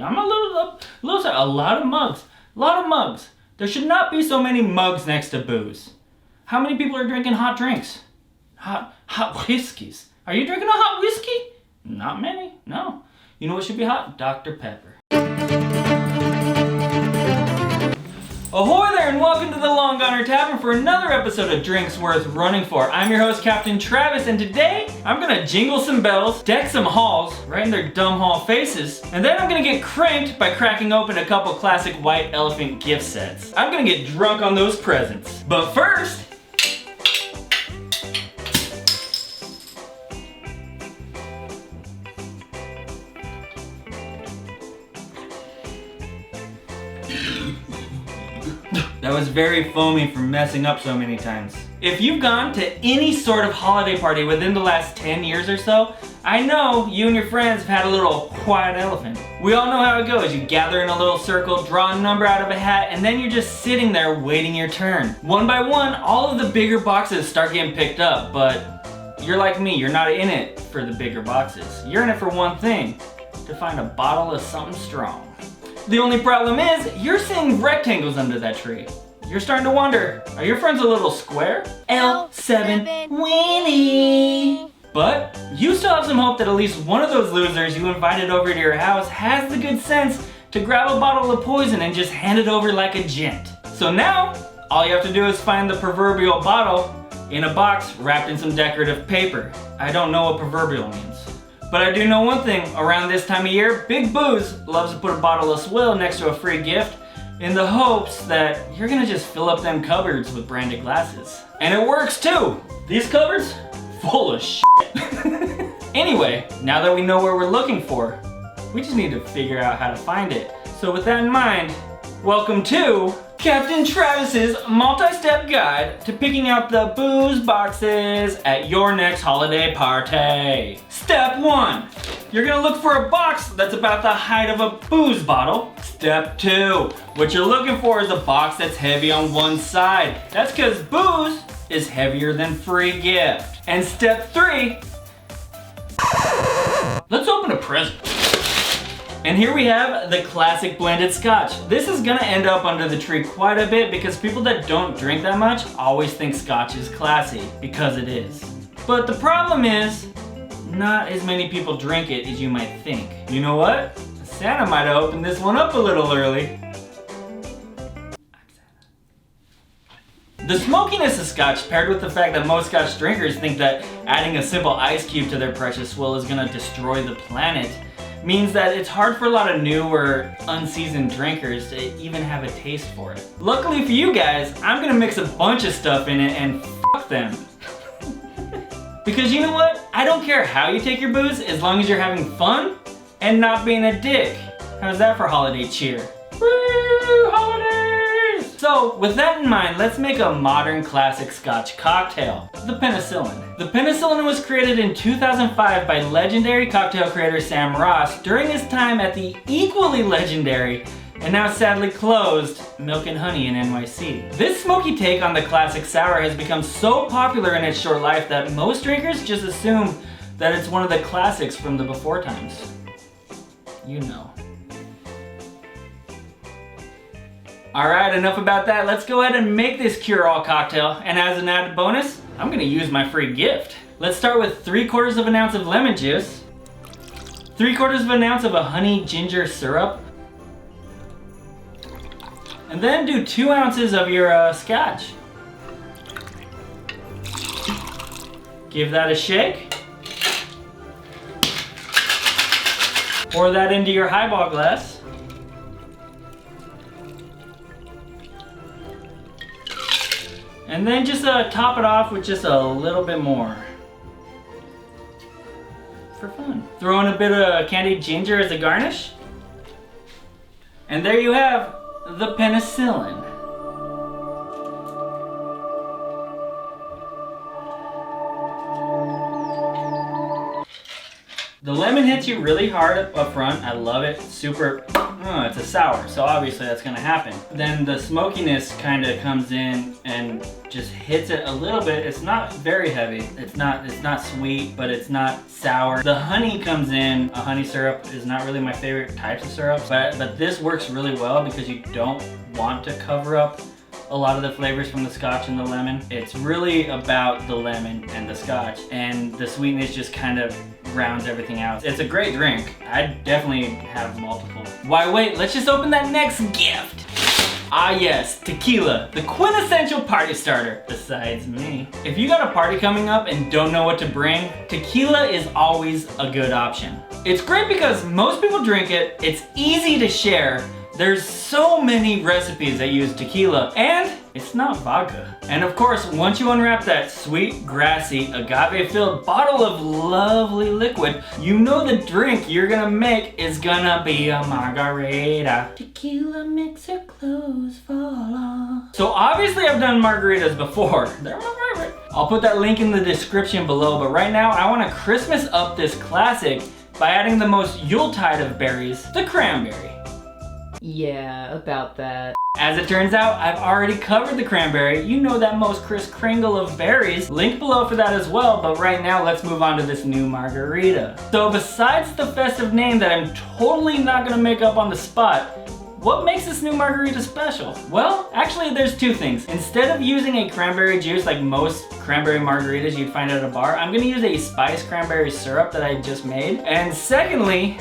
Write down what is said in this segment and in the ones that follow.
actually. I'm a lot of mugs. A lot of mugs. There should not be so many mugs next to booze. How many people are drinking hot drinks? Hot whiskeys. Are you drinking a hot whiskey? Not many, no. You know what should be hot? Dr. Pepper. Ahoy there and welcome to the Long Goner Tavern for another episode of Drinks Worth Running For. I'm your host, Captain Travis, and today I'm gonna jingle some bells, deck some halls, right in their dumb hall faces, and then I'm gonna get cranked by cracking open a couple classic white elephant gift sets. I'm gonna get drunk on those presents. But first, that was very foamy from messing up so many times. If you've gone to any sort of holiday party within the last 10 years or so, I know you and your friends have had a little white elephant. We all know how it goes. You gather in a little circle, draw a number out of a hat, and then you're just sitting there waiting your turn. One by one, all of the bigger boxes start getting picked up, but you're like me, you're not in it for the bigger boxes. You're in it for one thing, to find a bottle of something strong. The only problem is, you're seeing rectangles under that tree. You're starting to wonder, are your friends a little square? L7 Winnie! But you still have some hope that at least one of those losers you invited over to your house has the good sense to grab a bottle of poison and just hand it over like a gent. So now, all you have to do is find the proverbial bottle in a box wrapped in some decorative paper. I don't know what proverbial means. But I do know one thing, around this time of year, Big Booze loves to put a bottle of swill next to a free gift in the hopes that you're gonna just fill up them cupboards with branded glasses. And it works too! These cupboards? Full of shit. Anyway, now that we know where we're looking for, we just need to figure out how to find it. So with that in mind, welcome to Captain Travis's multi-step guide to picking out the booze boxes at your next holiday party. Step 1. You're gonna look for a box that's about the height of a booze bottle. Step 2. What you're looking for is a box that's heavy on one side. That's because booze is heavier than free gift. And step 3. Let's open a present. And here we have the classic blended Scotch. This is gonna end up under the tree quite a bit because people that don't drink that much always think Scotch is classy, because it is. But the problem is, not as many people drink it as you might think. You know what? Santa might have opened this one up a little early. The smokiness of Scotch, paired with the fact that most Scotch drinkers think that adding a simple ice cube to their precious swill is gonna destroy the planet, means that it's hard for a lot of new or unseasoned drinkers to even have a taste for it. Luckily for you guys, I'm gonna mix a bunch of stuff in it and fuck them. Because you know what? I don't care how you take your booze as long as you're having fun and not being a dick. How's that for holiday cheer? Woo, holidays! So with that in mind, let's make a modern classic Scotch cocktail, the Penicillin. The Penicillin was created in 2005 by legendary cocktail creator Sam Ross during his time at the equally legendary and now sadly closed Milk and Honey in NYC. This smoky take on the classic sour has become so popular in its short life that most drinkers just assume that it's one of the classics from the before times. You know. Alright, enough about that. Let's go ahead and make this cure-all cocktail. And as an added bonus, I'm gonna use my free gift. Let's start with 3/4 of an ounce of lemon juice, 3/4 of an ounce of a honey ginger syrup, and then do 2 ounces of your Scotch. Give that a shake. Pour that into your highball glass. And then just top it off with just a little bit more. For fun. Throw in a bit of candied ginger as a garnish. And there you have the Penicillin. The lemon hits you really hard up front. I love it. Super, it's a sour, so obviously that's gonna happen. Then the smokiness kind of comes in and just hits it a little bit. It's not very heavy. It's not sweet, but it's not sour. The honey comes in. A honey syrup is not really my favorite types of syrups, but this works really well because you don't want to cover up a lot of the flavors from the Scotch and the lemon. It's really about the lemon and the Scotch, and the sweetness just kind of rounds everything out. It's a great drink. I'd definitely have multiple. Why wait, let's just open that next gift. Ah yes, tequila, the quintessential party starter, besides me. If you got a party coming up and don't know what to bring, tequila is always a good option. It's great because most people drink it, it's easy to share, there's so many recipes that use tequila, and it's not vodka. And of course, once you unwrap that sweet, grassy, agave-filled bottle of lovely liquid, you know the drink you're gonna make is gonna be a margarita. Tequila makes her clothes fall off. So obviously I've done margaritas before. They're my favorite. I'll put that link in the description below, but right now I wanna Christmas up this classic by adding the most Yuletide of berries, the cranberry. Yeah, about that. As it turns out, I've already covered the cranberry. You know that most Kris Kringle of berries. Link below for that as well, but right now let's move on to this new margarita. So besides the festive name that I'm totally not gonna make up on the spot, what makes this new margarita special? Well, actually there's two things. Instead of using a cranberry juice like most cranberry margaritas you'd find at a bar, I'm gonna use a spiced cranberry syrup that I just made. And secondly,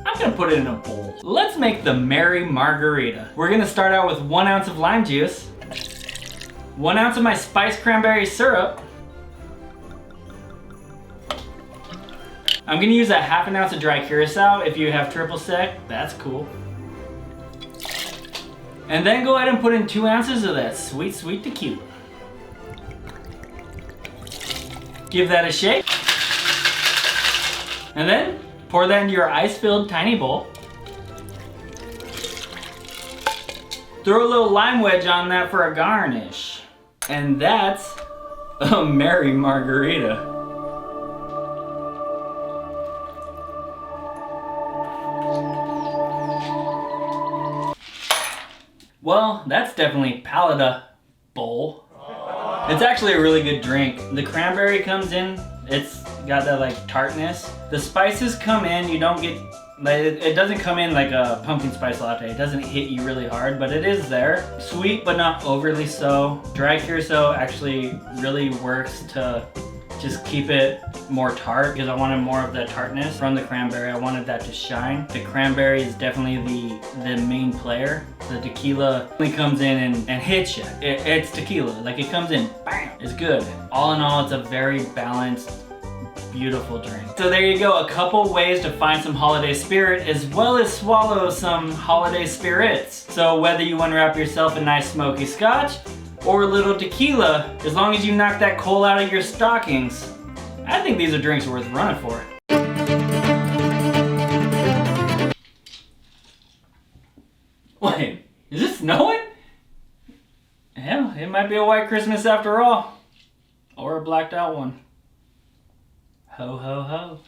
I'm gonna put it in a bowl. Let's make the Merry Margarita. We're gonna start out with 1 ounce of lime juice, 1 ounce of my spiced cranberry syrup. I'm gonna use a ½ ounce of dry curacao. If you have triple sec, that's cool. And then go ahead and put in 2 ounces of that sweet, sweet tequila. Give that a shake. And then pour that into your ice-filled tiny bowl. Throw a little lime wedge on that for a garnish. And that's a Merry Margarita. Well, that's definitely palatable. It's actually a really good drink. The cranberry comes in, it's got that like tartness. The spices come in, you don't get, like, it doesn't come in like a pumpkin spice latte. It doesn't hit you really hard, but it is there. Sweet, but not overly so. Dry curacao actually really works to just keep it more tart because I wanted more of that tartness from the cranberry. I wanted that to shine. The cranberry is definitely the main player. The tequila only comes in and hits you. It's tequila, like it comes in, bam, it's good. All in all, it's a very balanced, beautiful drink. So there you go, a couple ways to find some holiday spirit as well as swallow some holiday spirits. So whether you unwrap yourself a nice smoky Scotch or a little tequila, as long as you knock that coal out of your stockings, I think these are drinks worth running for. Wait, is it snowing? Hell, it might be a white Christmas after all. Or a blacked out one. Ho ho ho.